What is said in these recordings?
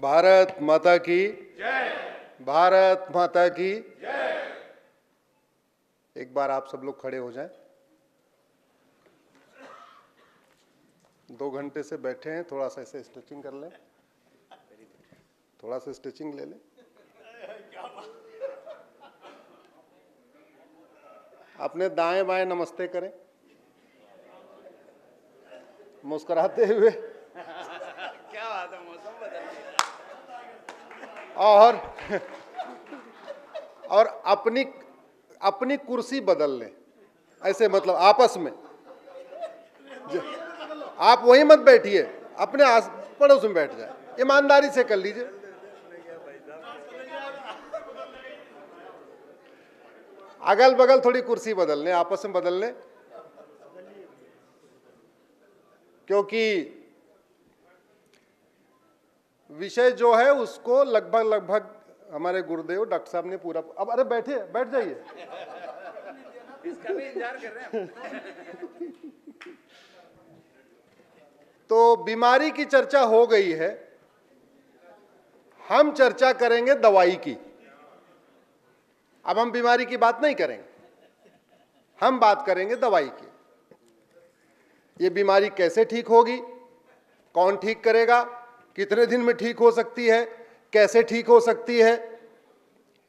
भारत माता की जय। भारत माता की जय। एक बार आप सब लोग खड़े हो जाएं। 2 घंटे से बैठे हैं, थोड़ा सा ऐसे स्ट्रेचिंग कर लें, थोड़ा सा स्ट्रेचिंग ले लें। अपने दाएं बाएं नमस्ते करें मुस्कुराते हुए। क्या बात है, मौसम बदल और अपनी कुर्सी बदल लें, ऐसे मतलब आपस में। आप वहीं मत बैठिए, अपने आस पड़ोस में बैठ जाए, ईमानदारी से कर लीजिए। अगल बगल थोड़ी कुर्सी बदल लें, आपस में बदल लें, क्योंकि विषय जो है उसको लगभग हमारे गुरुदेव डॉक्टर साहब ने पूरा। अब अरे बैठिए, बैठ जाइए। इसका भी इंतजार कर रहे हैं। तो बीमारी की चर्चा हो गई है, हम चर्चा करेंगे दवाई की। अब हम बीमारी की बात नहीं करेंगे, हम बात करेंगे दवाई की। ये बीमारी कैसे ठीक होगी, कौन ठीक करेगा, कितने दिन में ठीक हो सकती है, कैसे ठीक हो सकती है।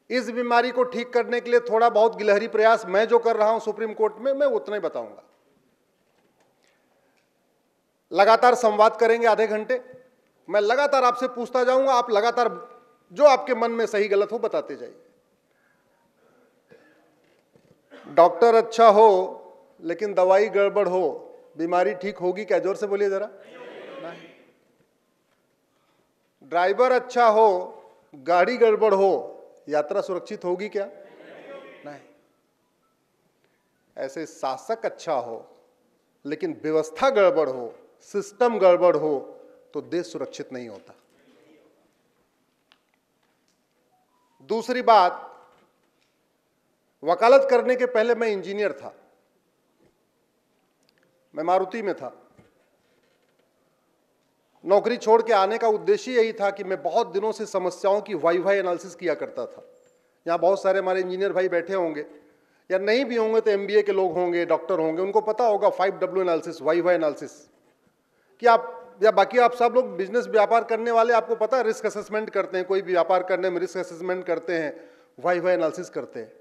इस बीमारी को ठीक करने के लिए थोड़ा बहुत गिलहरी प्रयास मैं जो कर रहा हूं सुप्रीम कोर्ट में, मैं उतना ही बताऊंगा। लगातार संवाद करेंगे आधे घंटे, मैं लगातार आपसे पूछता जाऊंगा, आप लगातार जो आपके मन में सही गलत हो बताते जाइए। डॉक्टर अच्छा हो लेकिन दवाई गड़बड़ हो, बीमारी ठीक होगी क्या? जोर से बोलिए जरा। नहीं। ड्राइवर अच्छा हो, गाड़ी गड़बड़ हो, यात्रा सुरक्षित होगी क्या? नहीं। ऐसे शासक अच्छा हो लेकिन व्यवस्था गड़बड़ हो, सिस्टम गड़बड़ हो, तो देश सुरक्षित नहीं होता। दूसरी बात, वकालत करने के पहले मैं इंजीनियर था, मैं मारुति में था। नौकरी छोड़ के आने का उद्देश्य यही था कि मैं बहुत दिनों से समस्याओं की वाई एनालिसिस किया करता था। यहाँ बहुत सारे हमारे इंजीनियर भाई बैठे होंगे, या नहीं भी होंगे तो एमबीए के लोग होंगे, डॉक्टर होंगे, उनको पता होगा 5W एनालिसिस, वाई एनालिसिस। कि आप या बाकी आप सब लोग बिजनेस व्यापार करने वाले, आपको पता है रिस्क असेसमेंट करते हैं, कोई भी व्यापार करने में रिस्क असेसमेंट करते हैं, वाई एनालिसिस करते हैं।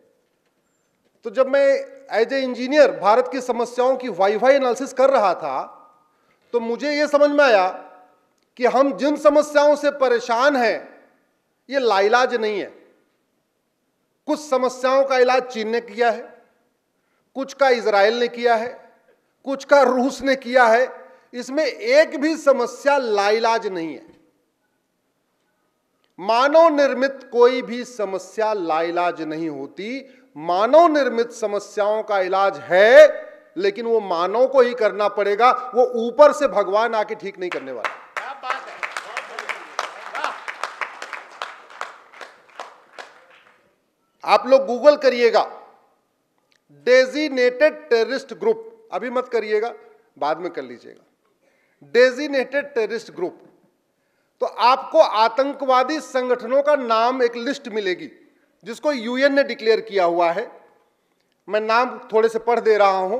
तो जब मैं एज ए इंजीनियर भारत की समस्याओं की वाई एनालिसिस कर रहा था, तो मुझे यह समझ में आया कि हम जिन समस्याओं से परेशान हैं ये लाइलाज नहीं है। कुछ समस्याओं का इलाज चीन ने किया है, कुछ का इजराइल ने किया है, कुछ का रूस ने किया है। इसमें एक भी समस्या लाइलाज नहीं है। मानव निर्मित कोई भी समस्या लाइलाज नहीं होती। मानव निर्मित समस्याओं का इलाज है, लेकिन वो मानव को ही करना पड़ेगा, वो ऊपर से भगवान आके ठीक नहीं करने वाला। क्या बात है। आप लोग गूगल करिएगा डेजिनेटेड टेररिस्ट ग्रुप, अभी मत करिएगा, बाद में कर लीजिएगा। डेजिनेटेड टेररिस्ट ग्रुप, तो आपको आतंकवादी संगठनों का नाम एक लिस्ट मिलेगी जिसको यूएन ने डिक्लेयर किया हुआ है। मैं नाम थोड़े से पढ़ दे रहा हूं।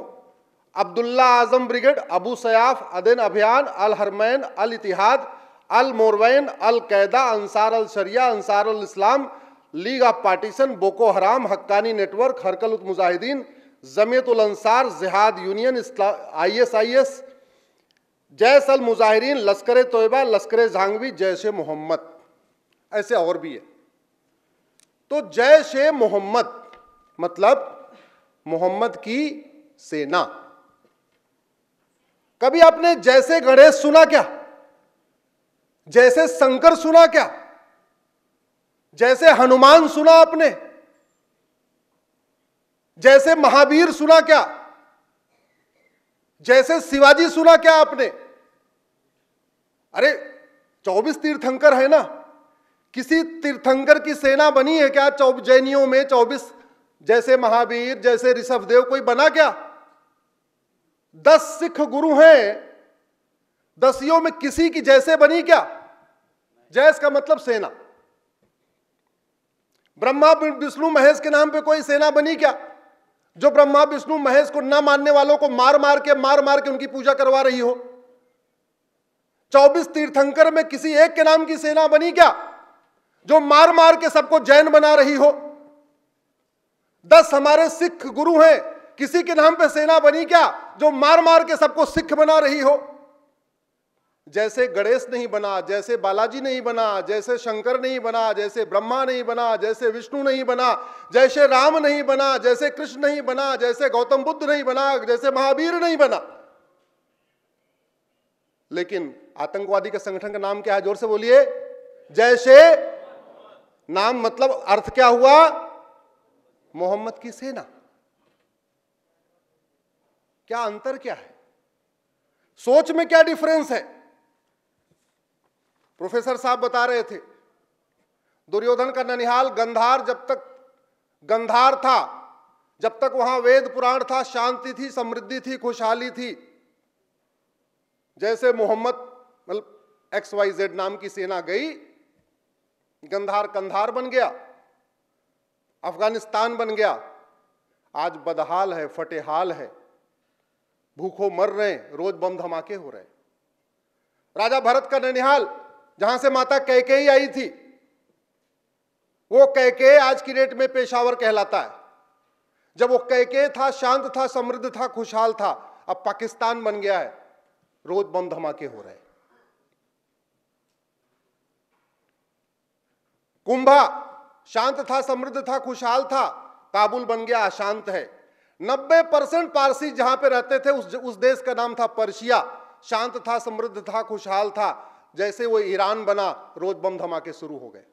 Abdullah Azzam brigade, Abu Sayyaf, Aden Abyan, Al Haramain, Al Ittihad, Al Murabitun, Al Qaeda, Ansar al Sharia, Ansar al Islam, league of partition, Boko Haram, Haqqani network, Harkat ul Mujahideen, Jamiat ul Ansar, jihad union, ISIS, Jaish al Muhajireen, Lashkar Taiba, लश्कर झांगवी, जैश ए मोहम्मद, ऐसे और भी है। तो जैश ए मोहम्मद मतलब मोहम्मद की सेना। कभी आपने जैसे गणेश सुना क्या? जैसे शंकर सुना क्या? जैसे हनुमान सुना आपने? जैसे महावीर सुना क्या? जैसे शिवाजी सुना क्या आपने? अरे 24 तीर्थंकर है ना, किसी तीर्थंकर की सेना बनी है क्या? जैनियों में 24 जैसे महावीर, जैसे ऋषभदेव कोई बना क्या? 10 सिख गुरु हैं, 10 में किसी की जैसे बनी क्या? जैस का मतलब सेना। ब्रह्मा विष्णु महेश के नाम पे कोई सेना बनी क्या, जो ब्रह्मा विष्णु महेश को ना मानने वालों को मार मार के उनकी पूजा करवा रही हो? 24 तीर्थंकर में किसी एक के नाम की सेना बनी क्या, जो मार मार के सबको जैन बना रही हो? 10 हमारे सिख गुरु हैं, किसी के नाम पे सेना बनी क्या, जो मार मार के सबको सिख बना रही हो? जैसे गणेश नहीं बना, जैसे बालाजी नहीं बना, जैसे शंकर नहीं बना, जैसे ब्रह्मा नहीं बना, जैसे विष्णु नहीं बना, जैसे राम नहीं बना, जैसे कृष्ण नहीं बना, जैसे गौतम बुद्ध नहीं बना, जैसे महावीर नहीं बना। लेकिन आतंकवादी का संगठन का नाम क्या है? जोर से बोलिए। जैसे नाम मतलब अर्थ क्या हुआ? मोहम्मद की सेना। क्या अंतर क्या है? सोच में क्या डिफरेंस है? प्रोफेसर साहब बता रहे थे, दुर्योधन का ननिहाल गंधार जब तक गंधार था, जब तक वहां वेद पुराण था, शांति थी, समृद्धि थी, खुशहाली थी। जैसे मोहम्मद मतलब XYZ नाम की सेना गई, गंधार कंधार बन गया, अफगानिस्तान बन गया। आज बदहाल है, फटेहाल है, भूखों मर रहे हैं, रोज बम धमाके हो रहे हैं। राजा भरत का ननिहाल जहां से माता कैकेयी आई थी, वो कैकेयी आज की डेट में पेशावर कहलाता है। जब वो कैकेयी था, शांत था, समृद्ध था, खुशहाल था, अब पाकिस्तान बन गया है, रोज बम धमाके हो रहे हैं। कुंभा शांत था, समृद्ध था, खुशहाल था, काबुल बन गया, अशांत है। 90% पारसी जहां पे रहते थे उस देश का नाम था पर्शिया, शांत था, समृद्ध था, खुशहाल था। जैसे वो ईरान बना, रोज बम धमाके शुरू हो गए।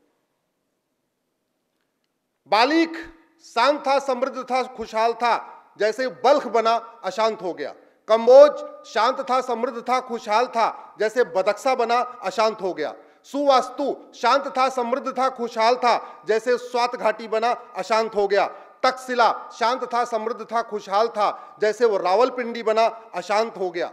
बालिक शांत था, समृद्ध था, खुशहाल था, जैसे बल्ख बना, अशांत हो गया। कंबोज शांत था, समृद्ध था, खुशहाल था, जैसे बदक्सा बना, अशांत हो गया। सुवास्तु शांत था, समृद्ध था, खुशहाल था, जैसे स्वात घाटी बना, अशांत हो गया। तक्षशिला शांत था, समृद्ध था, खुशहाल था, जैसे वो रावलपिंडी बना, अशांत हो गया।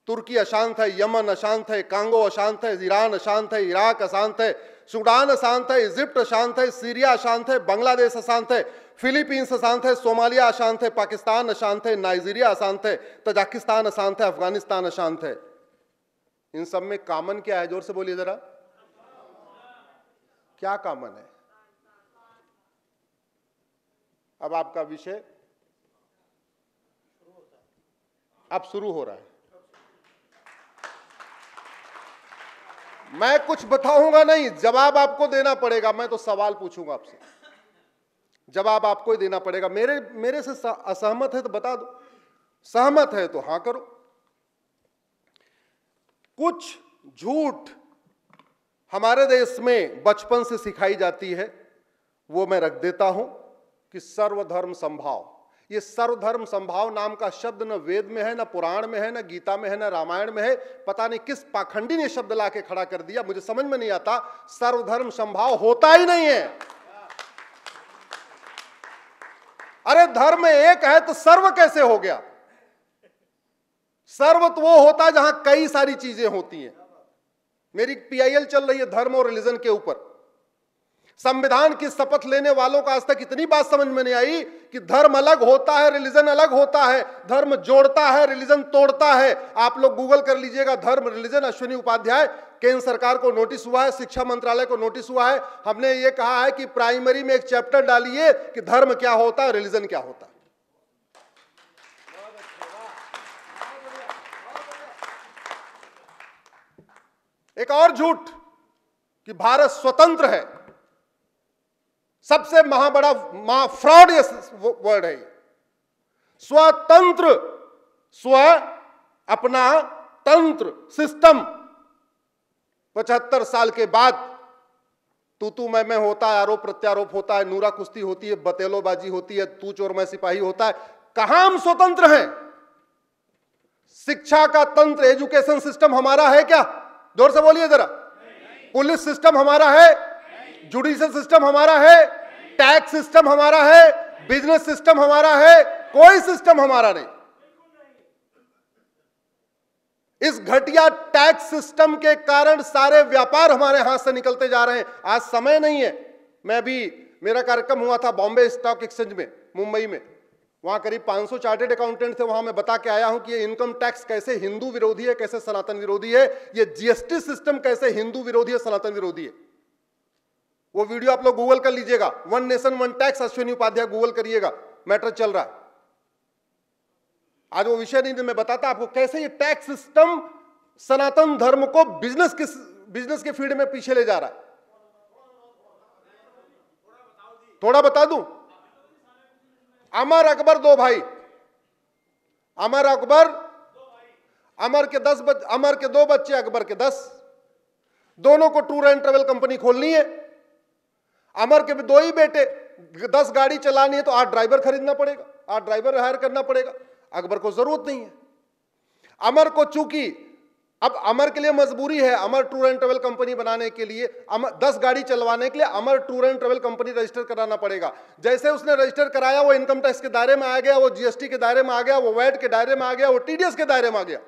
तुर्की अशांत है, यमन अशांत है, कांगो अशांत है, ईरान अशांत है, इराक अशांत है, सूडान अशांत है, इजिप्ट अशांत है, सीरिया अशांत है, बांग्लादेश अशांत है, फिलीपींस अशांत है, सोमालिया अशांत है, पाकिस्तान अशांत है, नाइजीरिया अशांत है, तजाकिस्तान अशांत है, अफगानिस्तान अशांत है। इन सब में कॉमन क्या है? जोर से बोलिए जरा, क्या कॉमन है? अब आपका विषय अब शुरू हो रहा है। मैं कुछ बताऊंगा नहीं, जवाब आपको देना पड़ेगा। मैं तो सवाल पूछूंगा आपसे, जवाब आपको ही देना पड़ेगा। मेरे से असहमत है तो बता दो, सहमत है तो हां करो। कुछ झूठ हमारे देश में बचपन से सिखाई जाती है, वो मैं रख देता हूं कि सर्वधर्म संभाव। ये सर्वधर्म संभाव नाम का शब्द न वेद में है, न पुराण में है, न गीता में है, न रामायण में है। पता नहीं किस पाखंडी ने शब्द लाके खड़ा कर दिया, मुझे समझ में नहीं आता। सर्वधर्म संभाव होता ही नहीं है। अरे धर्म एक है तो सर्व कैसे हो गया? सर्व तो वो होता है जहां कई सारी चीजें होती हैं। मेरी PIL चल रही है धर्म और रिलीजन के ऊपर। संविधान की शपथ लेने वालों को आज तक इतनी बात समझ में नहीं आई कि धर्म अलग होता है, रिलीजन अलग होता है। धर्म जोड़ता है, रिलीजन तोड़ता है। आप लोग गूगल कर लीजिएगा, धर्म रिलीजन। अश्विनी उपाध्याय, केंद्र सरकार को नोटिस हुआ है, शिक्षा मंत्रालय को नोटिस हुआ है। हमने ये कहा है कि प्राइमरी में एक चैप्टर डालिए कि धर्म क्या होता है, रिलीजन क्या होता है। एक और झूठ कि भारत स्वतंत्र है, सबसे महाबड़ा फ्रॉड ये वर्ड है। स्वतंत्र, स्व अपना तंत्र, सिस्टम। 75 साल के बाद तू मैं होता है, आरोप प्रत्यारोप होता है, नूरा कुश्ती होती है, बतेलोबाजी होती है, तू चोर मैं सिपाही होता है। कहां हम स्वतंत्र हैं? शिक्षा का तंत्र, एजुकेशन सिस्टम हमारा है क्या? जोर से बोलिए जरा। पुलिस सिस्टम हमारा है, जुडिशियल सिस्टम हमारा है, टैक्स सिस्टम हमारा है, बिजनेस सिस्टम हमारा है, कोई सिस्टम हमारा नहीं। इस घटिया टैक्स सिस्टम के कारण सारे व्यापार हमारे हाथ से निकलते जा रहे हैं। आज समय नहीं है। मैं भी, मेरा कार्यक्रम हुआ था बॉम्बे स्टॉक एक्सचेंज में, मुंबई में। वहां करीब 500 चार्टेड अकाउंटेंट थे। वहां मैं बता के आया हूं कि ये इनकम टैक्स कैसे हिंदू विरोधी है, कैसे सनातन विरोधी है, ये जीएसटी सिस्टम कैसे हिंदू विरोधी है, सनातन विरोधी है। वो वीडियो आप लोग गूगल कर लीजिएगा, one nation one tax, Ashwini Upadhyay Google करिएगा, मैटर चल रहा है। आज वो विषय नहीं, मैं बताता आपको कैसे ये टैक्स सिस्टम सनातन धर्म को बिजनेस के फील्ड में पीछे ले जा रहा है। थोड़ा बता दूं, अमर अकबर दो भाई, अमर अकबर, अमर के दो बच्चे, अकबर के 10, दोनों को टूर एंड ट्रेवल कंपनी खोलनी है। अमर के भी 2 ही बेटे, 10 गाड़ी चलानी है तो 8 ड्राइवर खरीदना पड़ेगा, 8 ड्राइवर हायर करना पड़ेगा। अकबर को जरूरत नहीं है। अमर को चूंकि अब अमर के लिए मजबूरी है, Amar tour and travel company बनाने के लिए, 10 गाड़ी चलवाने के लिए Amar tour and travel company register कराना पड़ेगा। जैसे उसने रजिस्टर कराया, वो इनकम टैक्स के दायरे में आ गया, वो जीएसटी के दायरे में आ गया, वो वैट के दायरे में आ गया, वो टीडीएस के दायरे में आ गया।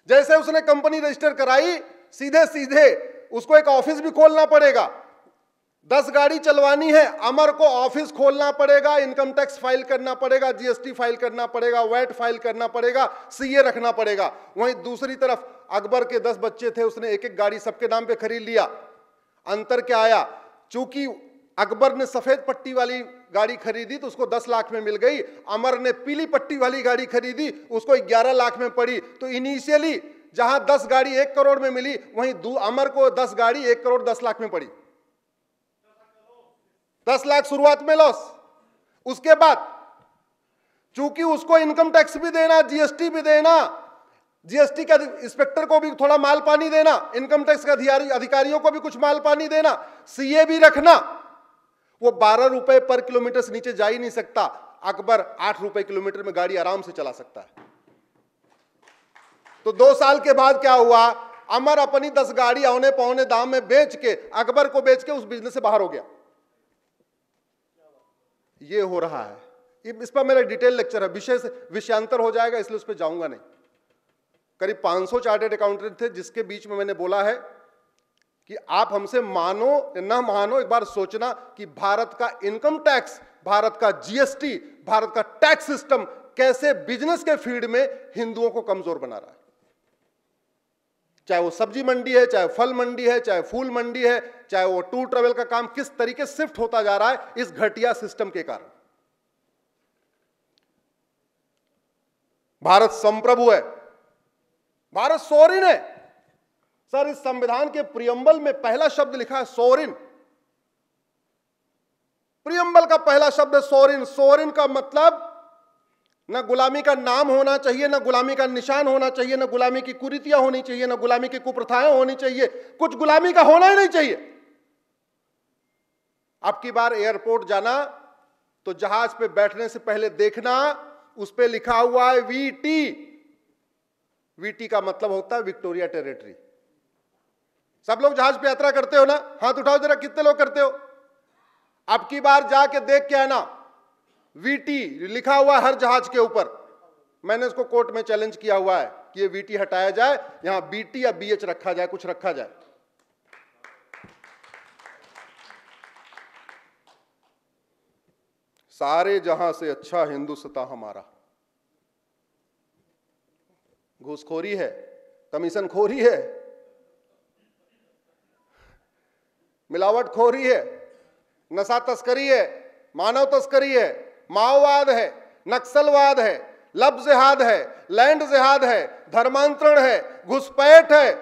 जैसे उसने कंपनी रजिस्टर कराई, सीधे सीधे उसको एक ऑफिस भी खोलना पड़ेगा। 10 गाड़ी चलवानी है, अमर को ऑफिस खोलना पड़ेगा, इनकम टैक्स फाइल करना पड़ेगा, जीएसटी फाइल करना पड़ेगा, वैट फाइल करना पड़ेगा, सीए रखना पड़ेगा। वहीं दूसरी तरफ अकबर के 10 बच्चे थे, उसने एक एक गाड़ी सबके नाम पे खरीद लिया। अंतर क्या आया, चूंकि अकबर ने सफेद पट्टी वाली गाड़ी खरीदी तो उसको 10 लाख में मिल गई, अमर ने पीली पट्टी वाली गाड़ी खरीदी, उसको 11 लाख में पड़ी। तो इनिशियली जहां 10 गाड़ी 1 करोड़ में मिली, वहीं अमर को 10 गाड़ी 1 करोड़ 10 लाख में पड़ी। 10 लाख शुरुआत में लॉस। उसके बाद चूंकि उसको इनकम टैक्स भी देना, जीएसटी भी देना, जीएसटी के इंस्पेक्टर को भी थोड़ा माल पानी देना, इनकम टैक्स के अधिकारियों को भी कुछ माल पानी देना, सीए भी रखना, वो 12 रुपए पर किलोमीटर से नीचे जा ही नहीं सकता। अकबर 8 रुपए किलोमीटर में गाड़ी आराम से चला सकता है। तो 2 साल के बाद क्या हुआ, अमर अपनी 10 गाड़ी औने पौने दाम में बेच के, अकबर को बेच के उस बिजनेस से बाहर हो गया। ये हो रहा है। इस पर मेरा डिटेल लेक्चर है, विषयांतर हो जाएगा, इसलिए उस पर जाऊंगा नहीं। करीब 500 चार्टेड अकाउंटेंट थे, जिसके बीच में मैंने बोला है कि आप हमसे मानो या ना मानो, एक बार सोचना कि भारत का इनकम टैक्स, भारत का जीएसटी, भारत का टैक्स सिस्टम कैसे बिजनेस के फील्ड में हिंदुओं को कमजोर बना रहा है। चाहे वो सब्जी मंडी है, चाहे फल मंडी है, चाहे फूल मंडी है, चाहे वो टूर ट्रेवल का काम किस तरीके से शिफ्ट होता जा रहा है इस घटिया सिस्टम के कारण। भारत संप्रभु है, भारत सोरिन है। सर, इस संविधान के प्रियम्बल में पहला शब्द लिखा है सोरिन। प्रियम्बल का पहला शब्द है सोरिन। सोरिन का मतलब ना गुलामी का नाम होना चाहिए, ना गुलामी का निशान होना चाहिए, ना गुलामी की कुरीतियां होनी चाहिए, ना गुलामी की कुप्रथाएं होनी चाहिए, कुछ गुलामी का होना ही नहीं चाहिए। अब की बार एयरपोर्ट जाना तो जहाज पे बैठने से पहले देखना, उस पे लिखा हुआ है वीटी। वीटी का मतलब होता है विक्टोरिया टेरिटरी। सब लोग जहाज पे यात्रा करते हो ना, हाथ उठाओ जरा, कितने लोग करते हो? अब की बार जाके देख के आना, वीटी लिखा हुआ हर जहाज के ऊपर। मैंने इसको कोर्ट में चैलेंज किया हुआ है कि ये वीटी हटाया जाए, यहां बीटी या बीएच रखा जाए, कुछ रखा जाए। सारे जहां से अच्छा हिंदुस्तां हमारा। घूसखोरी है, कमीशनखोरी है, मिलावटखोरी है, नशा तस्करी है, मानव तस्करी है, माओवाद है, नक्सलवाद है, लब जिहाद है, लैंड जिहाद है, धर्मांतरण है, घुसपैठ है,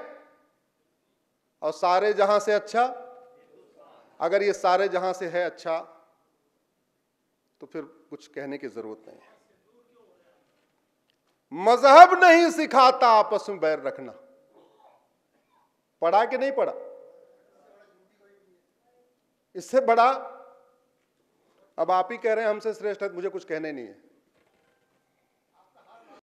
और सारे जहां से अच्छा। अगर ये सारे जहां से है अच्छा तो फिर कुछ कहने की जरूरत नहीं है। मजहब नहीं सिखाता आपस में बैर रखना। पढ़ा कि नहीं पढ़ा? इससे बड़ा अब आप ही कह रहे हैं हमसे श्रेष्ठ है, मुझे कुछ कहने नहीं है।